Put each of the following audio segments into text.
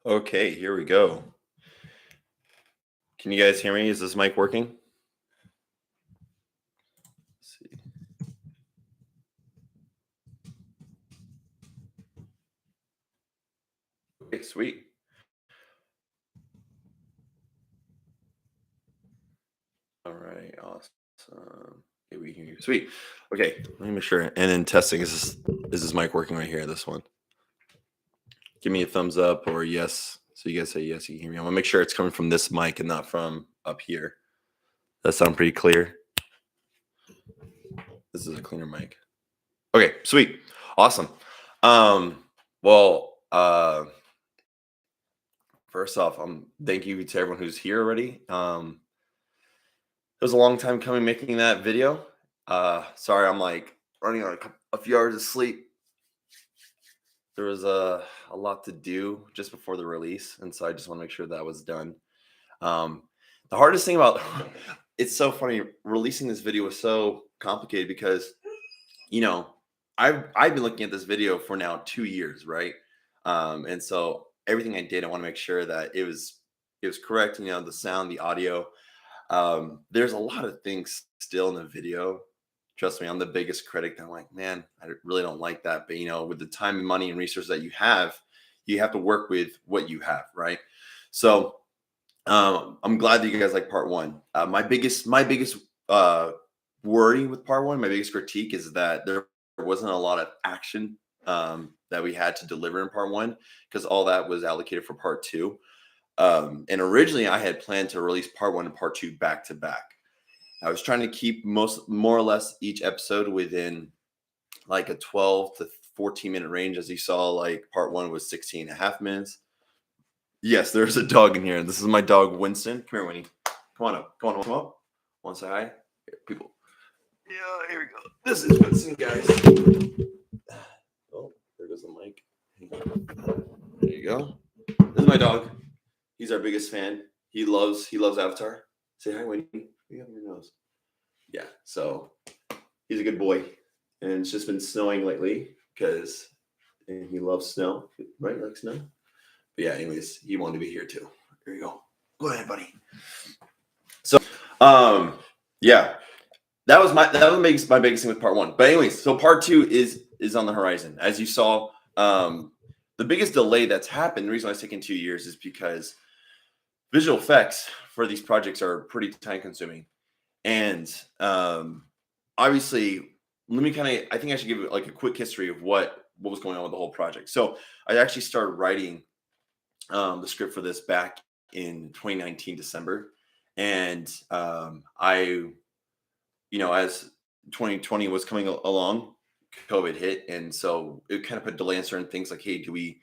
Okay, here we go. Can you guys hear me? Is this mic working? Let's see. Okay, sweet. All right, awesome. Okay, we hear you. Sweet. Okay, let me make sure. And then testing is this mic working right here? This one. Give me a thumbs up or yes. So you guys say yes, you can hear me. I want to make sure it's coming from this mic and not from up here. That sound pretty clear. This is a cleaner mic. Okay, sweet. Awesome. Well, first off, thank you to everyone who's here already. It was a long time coming making that video. Sorry, I'm like running on a few hours of sleep. There was a lot to do just before the release, and so I just want to make sure that was done. Um, the hardest thing about it's so funny releasing this video was so complicated because you know I've been looking at this video for now 2 years, right? And so everything I did, I want to make sure that it was correct. The sound, the audio. There's a lot of things still in the video. Trust me, I'm the biggest critic. I'm like, man, I really don't like that. But with the time and money and resources that you have to work with what you have, right? So I'm glad that you guys like part one. My biggest worry with part one, my biggest critique is that there wasn't a lot of action that we had to deliver in part one because all that was allocated for part two. And originally, I had planned to release part one and part two back to back. I was trying to keep more or less each episode within like a 12 to 14-minute range. As you saw, like part one was 16 and a half minutes. Yes, there's a dog in here. This is my dog, Winston. Come here, Winnie. Come on up. Come up. Want to say hi? Here, people. Yeah, here we go. This is Winston, guys. Oh, there goes the mic. There you go. This is my dog. He's our biggest fan. He loves Avatar. Say hi, Winnie. What do you have on your nose? Yeah, so he's a good boy. And it's just been snowing lately because he loves snow, right? Like snow. But yeah, anyways, he wanted to be here too. Here you go. Go ahead, buddy. So, yeah, that was my biggest thing with part one. But anyways, so part two is on the horizon. As you saw, the biggest delay that's happened, the reason why it's taken 2 years is because visual effects for these projects are pretty time consuming. And obviously, I think I should give like a quick history of what was going on with the whole project. So I actually started writing the script for this back in 2019 December, and as 2020 was coming along, COVID hit, and so it kind of put delay on certain things. Like, hey, do we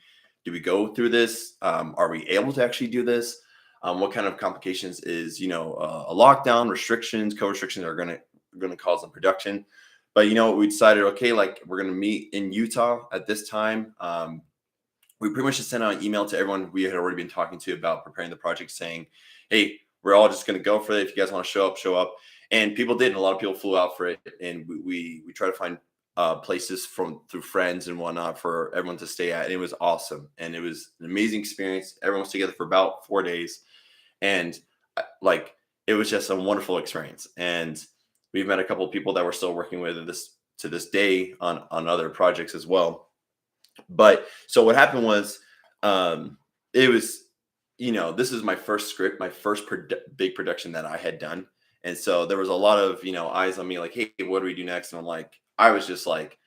go through this? Are we able to actually do this? What kind of complications is a lockdown, restrictions, co-restrictions are going to cause in production? But we decided, okay, like we're going to meet in Utah at this time. We pretty much just sent out an email to everyone we had already been talking to about preparing the project, saying, hey, we're all just going to go for it. If you guys want to show up. And people did, and a lot of people flew out for it. And we try to find places through friends and whatnot for everyone to stay at. And it was awesome. And it was an amazing experience. Everyone was together for about 4 days. And it was just a wonderful experience. And we've met a couple of people that we're still working with to this day on other projects as well. But so what happened was, it was, this is my first script, my first big production that I had done. And so there was a lot of, eyes on me like, hey, what do we do next? And I was just like,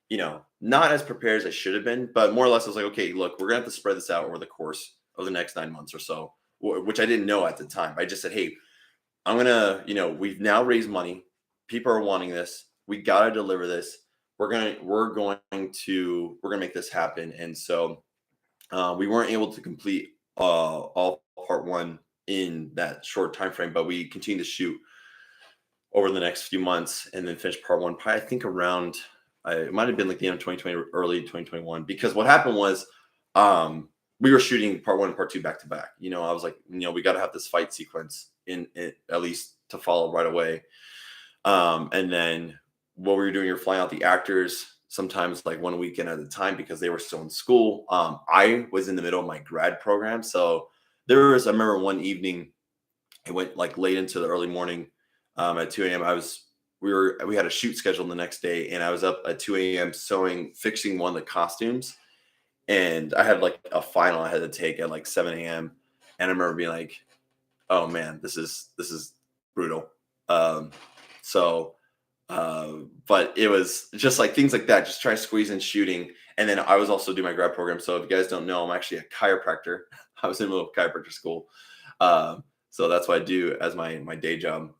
not as prepared as I should have been, but more or less I was like, okay, look, we're going to have to spread this out over the course of the next 9 months or so, which I didn't know at the time. I just said, hey, I'm going to, we've now raised money. People are wanting this. We got to deliver this. We're going to make this happen. And so we weren't able to complete all part one in that short time frame, but we continued to shoot over the next few months and then finish part one. I think around it might have been like the end of 2020, early 2021, because what happened was we were shooting part one and part two back to back. I was like, we got to have this fight sequence in it at least to follow right away. And then what we were doing, you're flying out the actors. sometimes like one weekend at a time because they were still in school. I was in the middle of my grad program, so I remember one evening it went like late into the early morning. At 2 a.m. We had a shoot scheduled the next day, and I was up at 2 a.m. fixing one of the costumes, and I had like a final I had to take at like 7 a.m. And I remember being like, "Oh man, this is brutal." Um, so, but it was just like things like that, just trying to squeeze in shooting. And then I was also doing my grad program. So if you guys don't know, I'm actually a chiropractor. I was in the middle of chiropractor school. So that's what I do as my day job.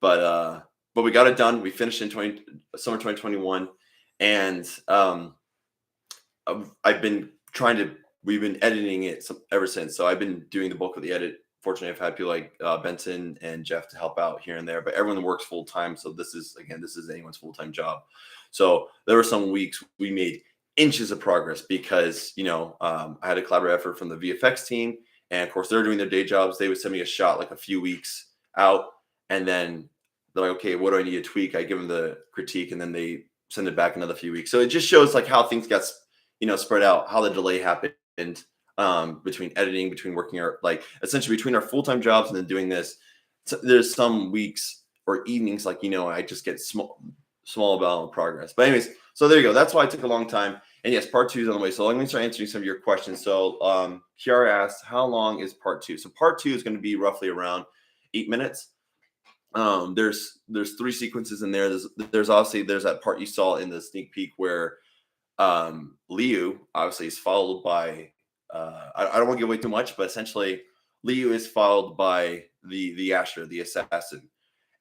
But but we got it done. We finished in summer 2021, and I've been trying to. We've been editing it ever since. So I've been doing the bulk of the edit. Fortunately, I've had people like Benson and Jeff to help out here and there. But everyone works full time, so this is anyone's full time job. So there were some weeks we made inches of progress because I had a collaborative effort from the VFX team, and of course they're doing their day jobs. They would send me a shot like a few weeks out, and then they're like, okay, what do I need to tweak? I give them the critique, and then they send it back another few weeks. So it just shows like how things got spread out, how the delay happened between editing, between working our like essentially between our full-time jobs and then doing this. So there's some weeks or evenings like I just get small amount of progress. But anyways, so there you go. That's why it took a long time. And yes, part 2 is on the way. So let me start answering some of your questions. So Kiara asked, how long is part 2? So part 2 is going to be roughly around 8 minutes. There's 3 sequences in there. There's obviously that part you saw in the sneak peek where Liu obviously is followed by I don't want to give away too much, but essentially Liu is followed by the Asher, the assassin,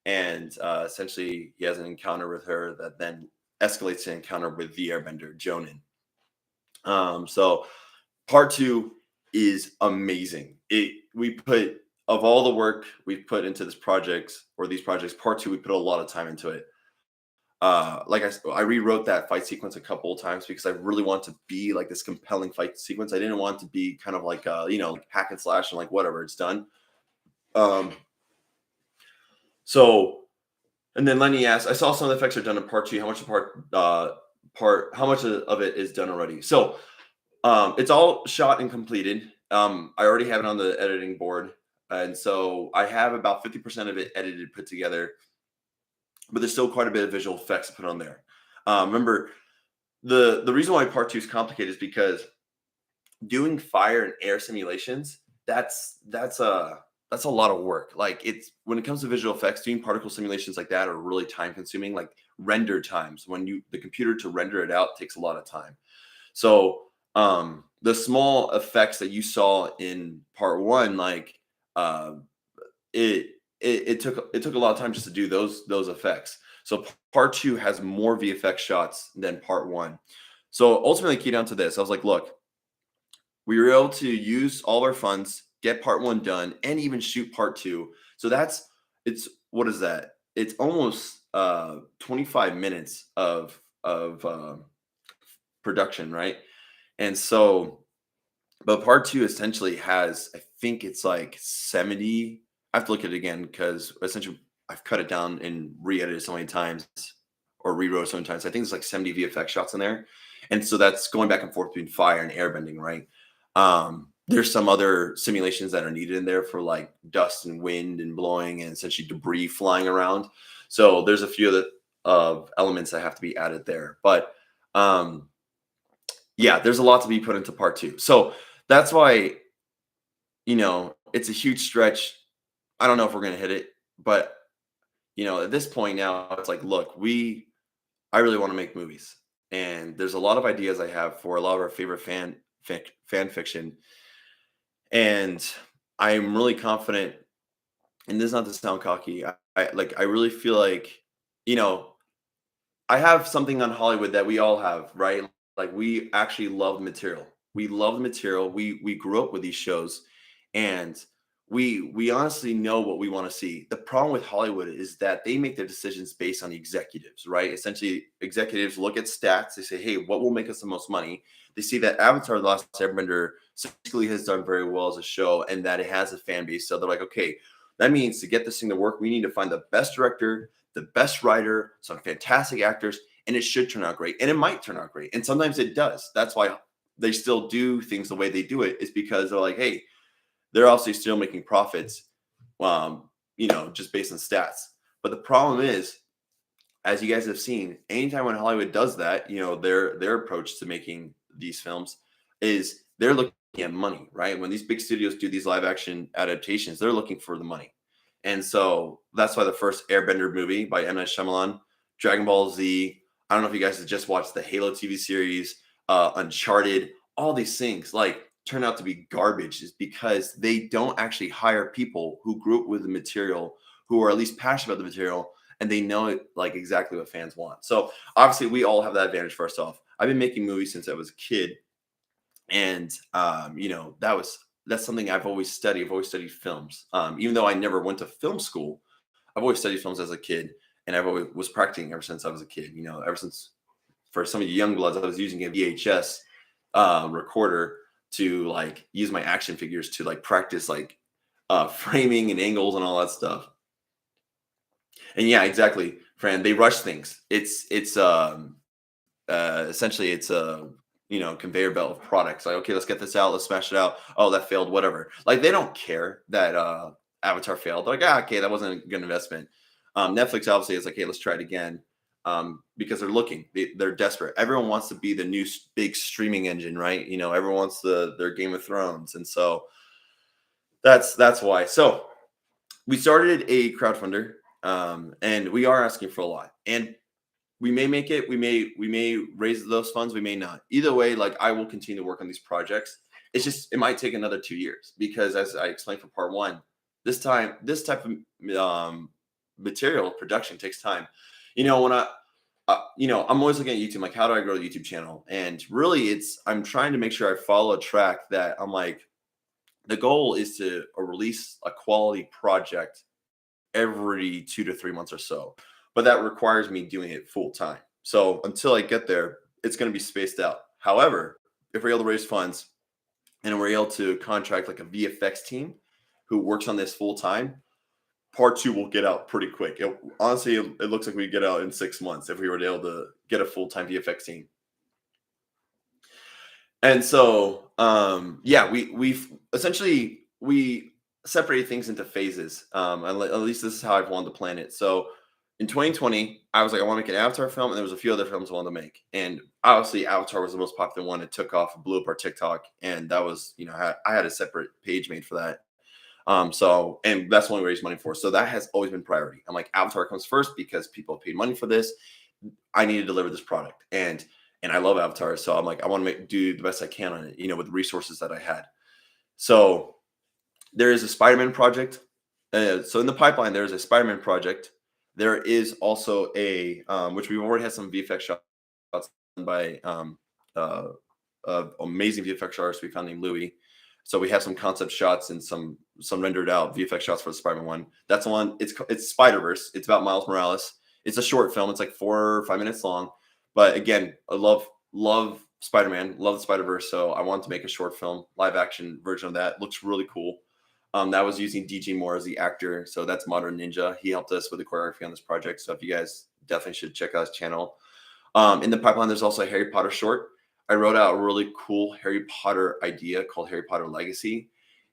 and essentially he has an encounter with her that then escalates to an encounter with the Airbender Jonin. So part 2 is amazing. We put of all the work we've put into these projects, part 2 we put a lot of time into it. Like I rewrote that fight sequence a couple of times because I really want to be like this compelling fight sequence. I didn't want it to be kind of like like hack and slash and like whatever, it's done. So and then Lenny asked, I saw some of the effects are done in part 2. How much how much of it is done already? So it's all shot and completed. I already have it on the editing board, and so I have about 50% of it edited, put together. But there's still quite a bit of visual effects to put on there. Remember, the reason why part 2 is complicated is because doing fire and air simulations, that's a lot of work. Like it's when it comes to visual effects, doing particle simulations like that are really time consuming. Like render times, the computer to render it out takes a lot of time. So the small effects that you saw in part 1, like it took a lot of time just to do those effects. So part 2 has more VFX shots than part 1. So ultimately, key down to this, I was like, look, we were able to use all our funds, get part 1 done, and even shoot part 2. So what is that? It's almost 25 minutes of production, right? And so, but part 2 essentially has, I think it's like 70. I have to look at it again because essentially I've cut it down and re-edited so many times or rewrote so many times. I think it's like 70 VFX shots in there. And so that's going back and forth between fire and airbending, right? There's some other simulations that are needed in there for like dust and wind and blowing and essentially debris flying around. So there's a few of elements that have to be added there. But yeah, there's a lot to be put into part 2. So that's why, it's a huge stretch. I don't know if we're going to hit it, but at this point now, it's like, look, I really want to make movies, and there's a lot of ideas I have for a lot of our favorite fan fiction, and I'm really confident. And this is not to sound cocky. I really feel like, I have something on Hollywood that we all have, right? Like we actually love the material. We love the material. We grew up with these shows, and we honestly know what we want to see. The problem with Hollywood is that they make their decisions based on the executives, right? Essentially, executives look at stats. They say, "Hey, what will make us the most money?" They see that Avatar: The Last Airbender basically has done very well as a show, and that it has a fan base. So they're like, "Okay, that means to get this thing to work, we need to find the best director, the best writer, some fantastic actors, and it should turn out great, and it might turn out great, and sometimes it does. That's why they still do things the way they do it, is because they're like, hey, they're obviously still making profits, just based on stats. But the problem is, as you guys have seen, anytime when Hollywood does that, their approach to making these films is they're looking at money, right? When these big studios do these live action adaptations, they're looking for the money. And so that's why the first Airbender movie by M. Night Shyamalan, Dragon Ball Z, I don't know if you guys have just watched the Halo TV series, Uncharted, all these things like turn out to be garbage, is because they don't actually hire people who grew up with the material, who are at least passionate about the material, and they know it like exactly what fans want. So obviously we all have that advantage. First off, I've been making movies since I was a kid, and that's something I've always studied. I've always studied films, even though I never went to film school. I've always studied films as a kid, and I've always was practicing ever since I was a kid. Ever since, for some of you young bloods, I was using a VHS recorder to like use my action figures to like practice like framing and angles and all that stuff. And yeah, exactly, Fran. They rush things. It's essentially it's a conveyor belt of products. Like, okay, let's get this out, let's smash it out. Oh, that failed, whatever. Like they don't care that Avatar failed. They're like, okay, that wasn't a good investment. Netflix obviously is like, hey, let's try it again, because they're looking, they're desperate. Everyone wants to be the new big streaming engine, right? Everyone wants their Game of Thrones, and so that's why. So we started a crowdfunder, and we are asking for a lot, and we may make it, we may raise those funds, we may not. Either way, like I will continue to work on these projects. It's just it might take another 2 years, because as I explained for part one, this type of material production takes time. When I'm always looking at YouTube, like, how do I grow the YouTube channel? And really, I'm trying to make sure I follow a track that I'm like, the goal is to release a quality project every 2 to 3 months or so. But that requires me doing it full time. So until I get there, it's going to be spaced out. However, if we're able to raise funds and we're able to contract like a VFX team who works on this full time, part two will get out pretty quick. Honestly, it looks like we get out in 6 months if we were able to get a full time VFX team. And so, we've essentially we separated things into phases. At least this is how I've wanted to plan it. So in 2020, I was like, I want to make an Avatar film, and there was a few other films I wanted to make. And obviously, Avatar was the most popular one. It took off, blew up our TikTok, and that was, I had a separate page made for that. And that's what we raised money for. So that has always been priority. I'm like, Avatar comes first because people paid money for this. I need to deliver this product, and I love Avatar, so I'm like, I want to do the best I can on it, with the resources that I had. So there is a Spider-Man project. So in the pipeline, there's a Spider-Man project. There is also a which we've already had some VFX shots done by amazing VFX artist we found named Louis. So we have some concept shots and some rendered out VFX shots for the Spider-Man one. That's the one. It's Spider-Verse. It's about Miles Morales. It's a short film. It's like 4 or 5 minutes long. But again, I love Spider-Man, love the Spider-Verse. So I wanted to make a short film, live action version of that. Looks really cool. That was using DJ Moore as the actor. So that's Modern Ninja. He helped us with the choreography on this project. So if you guys definitely should check out his channel. In the pipeline, there's also a Harry Potter short. I wrote out a really cool Harry Potter idea called Harry Potter Legacy.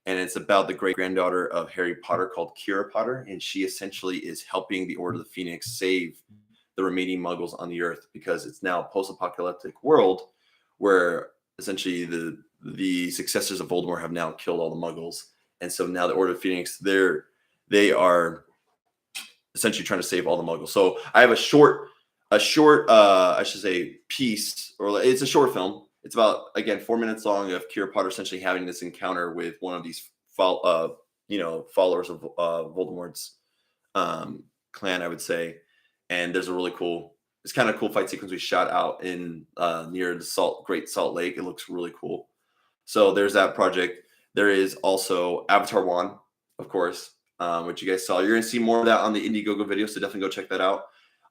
And it's about the great granddaughter of Harry Potter called Kira Potter. And she essentially is helping the Order of the Phoenix save the remaining Muggles on the Earth, because it's now a post-apocalyptic world where essentially the successors of Voldemort have now killed all the Muggles. And so now the Order of Phoenix, they are essentially trying to save all the Muggles. So I have a short, I should say, piece, or it's a short film. It's about, again, 4 minutes long, of Kira Potter essentially having this encounter with one of these followers of Voldemort's clan, I would say. And there's a really cool, it's kind of cool fight sequence we shot out in near the Great Salt Lake. It looks really cool. So there's that project. There is also Avatar 1, of course, which you guys saw. You're going to see more of that on the Indiegogo video, so definitely go check that out.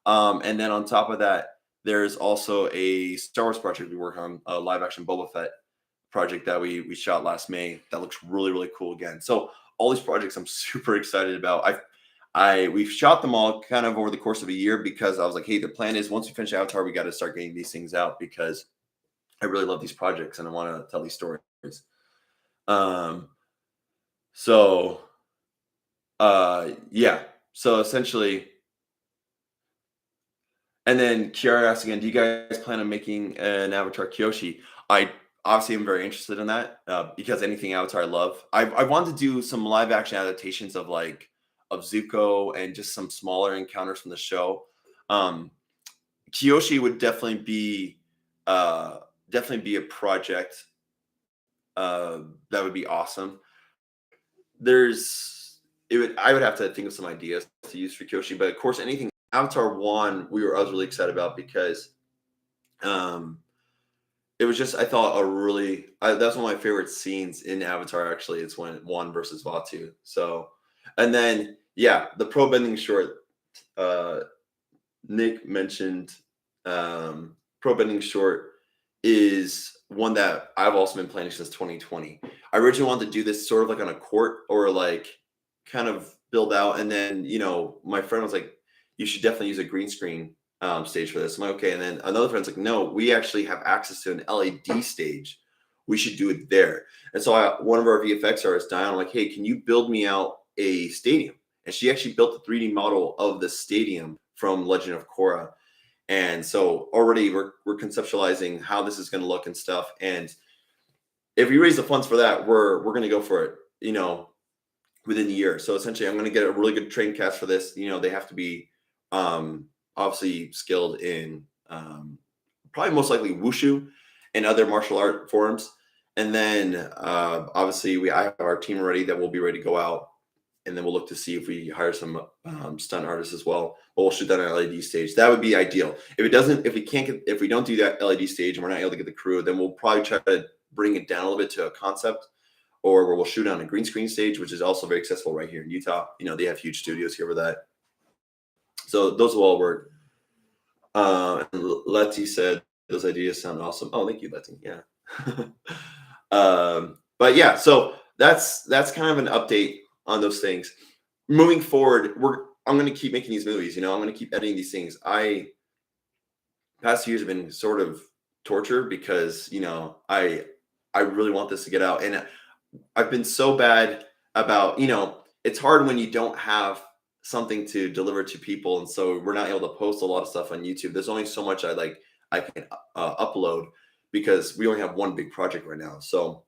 And then on top of that, there's also a Star Wars project we work on, a live-action Boba Fett project that we shot last May. That looks really, really cool again. So all these projects I'm super excited about. we've shot them all kind of over the course of a year because I was like, hey, the plan is once we finish Avatar, we got to start getting these things out because I really love these projects and I want to tell these stories. Um, so yeah. So essentially, and then Kiara asked again, do you guys plan on making an Avatar Kyoshi? I obviously am very interested in that because anything Avatar I love. I want to do some live action adaptations of like of Zuko and just some smaller encounters from the show. Um, Kyoshi would uh, definitely be a project that would be awesome. There's it would I would have to think of some ideas to use for Kyoshi, but of course anything Avatar one I was really excited about because um it was just I thought that's one of my favorite scenes in Avatar actually. It's when One versus Vatu. So and then yeah, the pro bending short uh Nick mentioned pro bending short is one that I've also been planning since 2020. I originally wanted to do this sort of like on a court or like kind of build out, and then my friend was like, "You should definitely use a green screen stage for this." I'm like, "Okay," and then another friend's like, "No, we actually have access to an LED stage. We should do it there." And so one of our VFX artists, Diane, I'm like, "Hey, can you build me out a stadium?" And she actually built a 3D model of the stadium from Legend of Korra. And so already we're conceptualizing how this is going to look and stuff. And if we raise the funds for that, we're going to go for it, within the year. So essentially, I'm going to get a really good train cast for this. They have to be obviously skilled in probably most likely wushu and other martial art forms. And then obviously I have our team ready that will be ready to go out, and then we'll look to see if we hire some stunt artists as well. But we'll shoot that on an LED stage. That would be ideal. If we don't do that LED stage and we're not able to get the crew, then we'll probably try to bring it down a little bit to a concept, or where we'll shoot on a green screen stage, which is also very accessible right here in Utah. They have huge studios here for that. So those will all work. And Letty said those ideas sound awesome. Oh, thank you, Letty. Yeah. But yeah, so that's kind of an update on those things. Moving forward, I'm going to keep making these movies. I'm going to keep editing these things. Past years have been sort of torture because I really want this to get out, and I've been so bad about it's hard when you don't have something to deliver to people, and so we're not able to post a lot of stuff on YouTube. There's only so much I can upload because we only have one big project right now. So,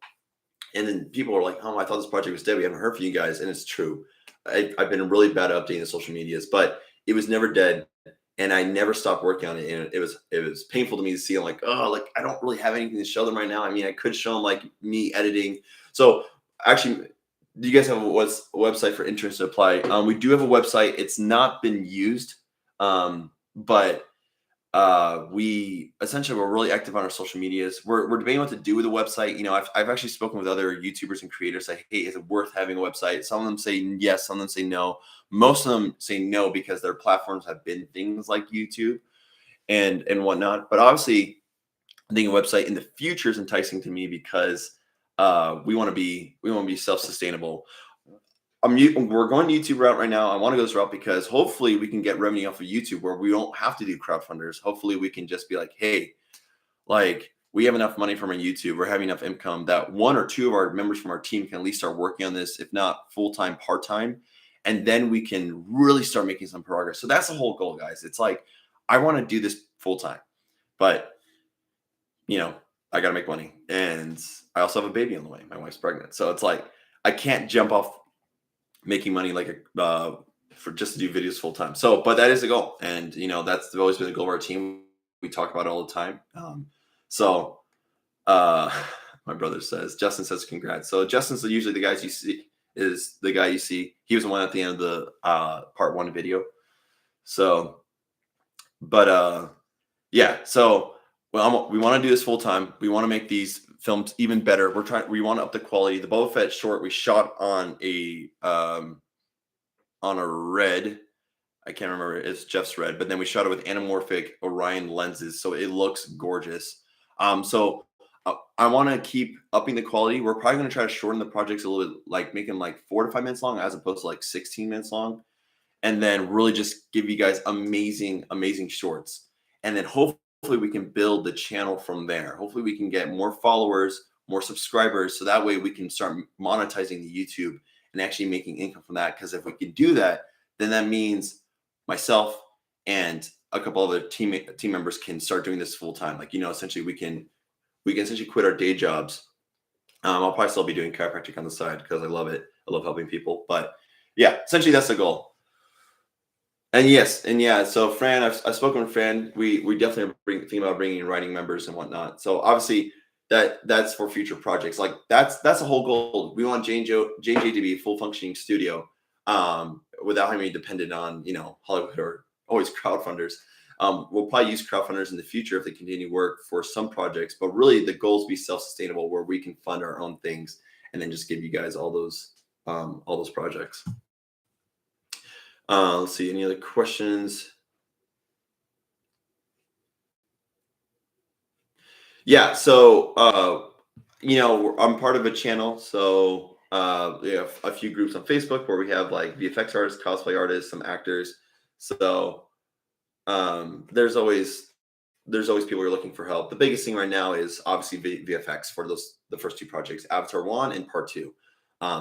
and then people are like, "Oh, I thought this project was dead. We haven't heard from you guys," and it's true. I've been really bad at updating the social medias, but it was never dead, and I never stopped working on it. And it was painful to me to see. I'm like, oh, like I don't really have anything to show them right now. I mean, I could show them like me editing. So actually, do you guys have a website for interest to apply? We do have a website. It's not been used, but we essentially we're really active on our social medias. We're debating what to do with the website. I've actually spoken with other YouTubers and creators like, hey, is it worth having a website? Some of them say yes, some of them say no. Most of them say no because their platforms have been things like YouTube and whatnot. But obviously, I think a website in the future is enticing to me because we want to be self-sustainable. We're going to YouTube route right now. I want to go this route because hopefully we can get revenue off of YouTube where we don't have to do crowdfunders. Hopefully we can just be like, hey, like we have enough money from our YouTube, we're having enough income that one or two of our members from our team can at least start working on this, if not full-time, part-time. And then we can really start making some progress. So that's the whole goal, guys. It's like, I want to do this full-time, but I got to make money. And I also have a baby on the way. My wife's pregnant. So it's like, I can't jump off making money like for just to do videos full time. So, but that is the goal, and that's always been the goal of our team. We talk about it all the time. So, my brother says, Justin says, congrats. So Justin's usually the guys you see is the guy you see. He was the one at the end of the part 1 video. So, but yeah. So, well, we want to do this full time. We want to make these films even better. We want to up the quality. The Boba Fett short we shot on a red. I can't remember. It's Jeff's red, but then we shot it with anamorphic Orion lenses, so it looks gorgeous. So I want to keep upping the quality. We're probably going to try to shorten the projects a little bit, like make them like 4 to 5 minutes long, as opposed to like 16 minutes long. and then really just give you guys amazing shorts. And then hopefully we can build the channel from there. Hopefully we can get more followers, more subscribers, so that way we can start monetizing the YouTube and actually making income from that. Because if we can do that, then that means myself and a couple other team members can start doing this full time. Like, essentially we can essentially quit our day jobs. I'll probably still be doing chiropractic on the side because I love it. I love helping people. But yeah, essentially that's the goal. And yes, and yeah. So Fran, I've spoken with Fran. We definitely are thinking about bringing in writing members and whatnot. So obviously that's for future projects. Like that's the whole goal. We want JJ to be a full functioning studio, without having to be dependent on Hollywood or always crowdfunders. We'll probably use crowdfunders in the future if they continue work for some projects, but really the goal is to be self-sustainable, where we can fund our own things and then just give you guys all those projects. Let's see, any other questions? Yeah, so I'm part of a channel, so we have a few groups on Facebook where we have like VFX artists, cosplay artists, some actors. So there's always people who are looking for help. The biggest thing right now is obviously VFX for the first two projects, Avatar 1 and Part 2.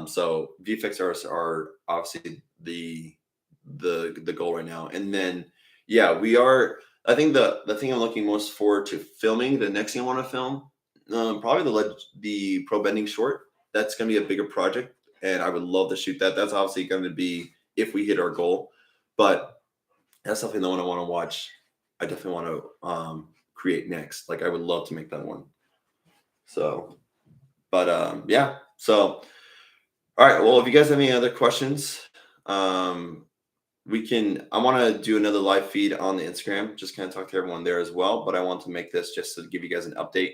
So VFX artists are obviously the goal right now. And then we are, I think the thing I'm looking most forward to filming, the next thing I want to film, probably the pro bending short. That's going to be a bigger project, and I would love to shoot that. That's obviously going to be if we hit our goal, but that's something that I want to watch. I definitely want to create next. Like I would love to make that one. So, but yeah. So, all right. Well, if you guys have any other questions, I want to do another live feed on the Instagram, just kind of talk to everyone there as well. But I want to make this just to give you guys an update,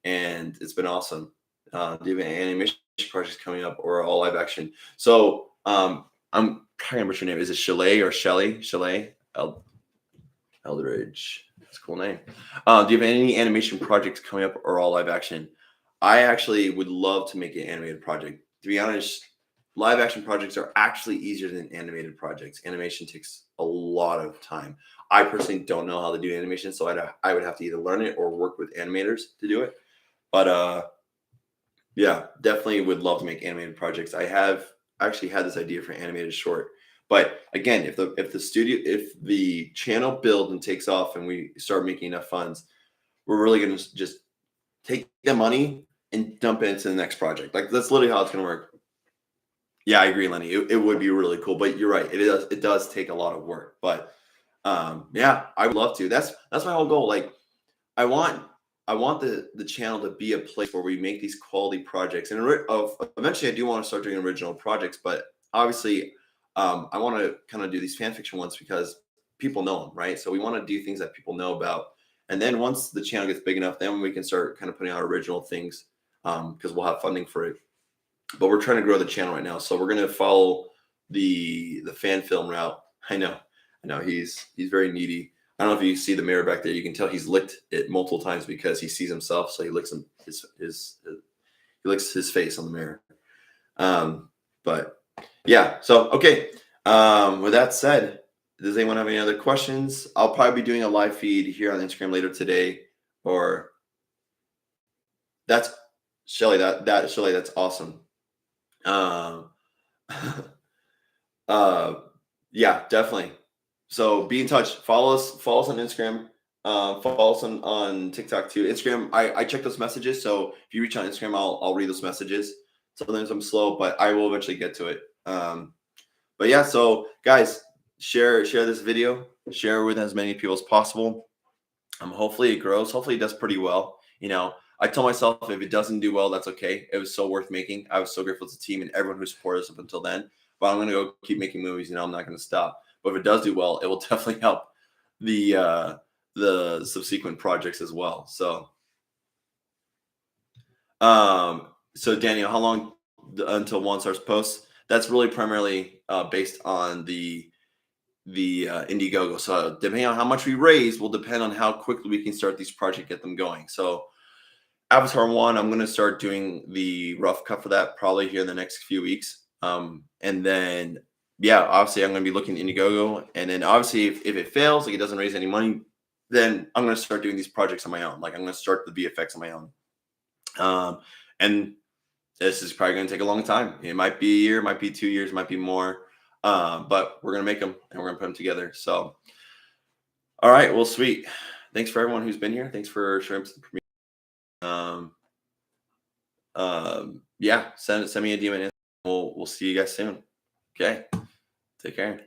and it's been awesome. Do you have any animation projects coming up or all live action? So I'm trying to remember your name. Is it Chalet or Shelly? Chalet Eldridge. That's a cool name. Do you have any animation projects coming up or all live action? I actually would love to make an animated project. To be honest, live action projects are actually easier than animated projects. Animation takes a lot of time. I personally don't know how to do animation, so I would have to either learn it or work with animators to do it. But yeah, definitely would love to make animated projects. I have actually had this idea for an animated short. But again, if the channel builds and takes off and we start making enough funds, we're really going to just take the money and dump it into the next project. Like that's literally how it's going to work. Yeah, I agree, Lenny. It would be really cool, but you're right. It does take a lot of work. But yeah, I would love to. That's my whole goal. Like I want the channel to be a place where we make these quality projects, and eventually I do want to start doing original projects. But obviously, I want to kind of do these fan fiction ones because people know them, right? So we want to do things that people know about, and then once the channel gets big enough, then we can start kind of putting out original things because we'll have funding for it. But we're trying to grow the channel right now, so we're going to follow the fan film route. I know he's very needy. I don't know if you see the mirror back there. You can tell he's licked it multiple times because he sees himself, so he licks his face on the mirror. But yeah, so okay. With that said, does anyone have any other questions? I'll probably be doing a live feed here on Instagram later today, or that's Shelly. Shelly, that's awesome. Yeah, definitely. So be in touch. Follow us on Instagram. Follow us on TikTok too. Instagram, I check those messages. So if you reach out on Instagram, I'll read those messages. Sometimes I'm slow, but I will eventually get to it. But yeah, so guys, share this video. Share with as many people as possible. Hopefully it grows. Hopefully it does pretty well. I tell myself if it doesn't do well, that's okay. It was so worth making. I was so grateful to the team and everyone who supported us up until then. But I'm going to go keep making movies. I'm not going to stop. But if it does do well, it will definitely help the subsequent projects as well. So, so Daniel, how long until One Stars posts? That's really primarily based on the Indiegogo. So depending on how much we raise will depend on how quickly we can start these projects, get them going. So Avatar 1, I'm going to start doing the rough cut for that probably here in the next few weeks. And then yeah, obviously I'm going to be looking at Indiegogo, and then obviously if it fails, like it doesn't raise any money, then I'm going to start doing these projects on my own. Like I'm going to start the VFX on my own. And this is probably going to take a long time. It might be a year, might be 2 years, might be more. But we're going to make them and we're going to put them together. So, all right. Well, sweet. Thanks for everyone who's been here. Thanks for showing up to the premiere. Yeah, send me a DM and we'll see you guys soon. Okay. Take care.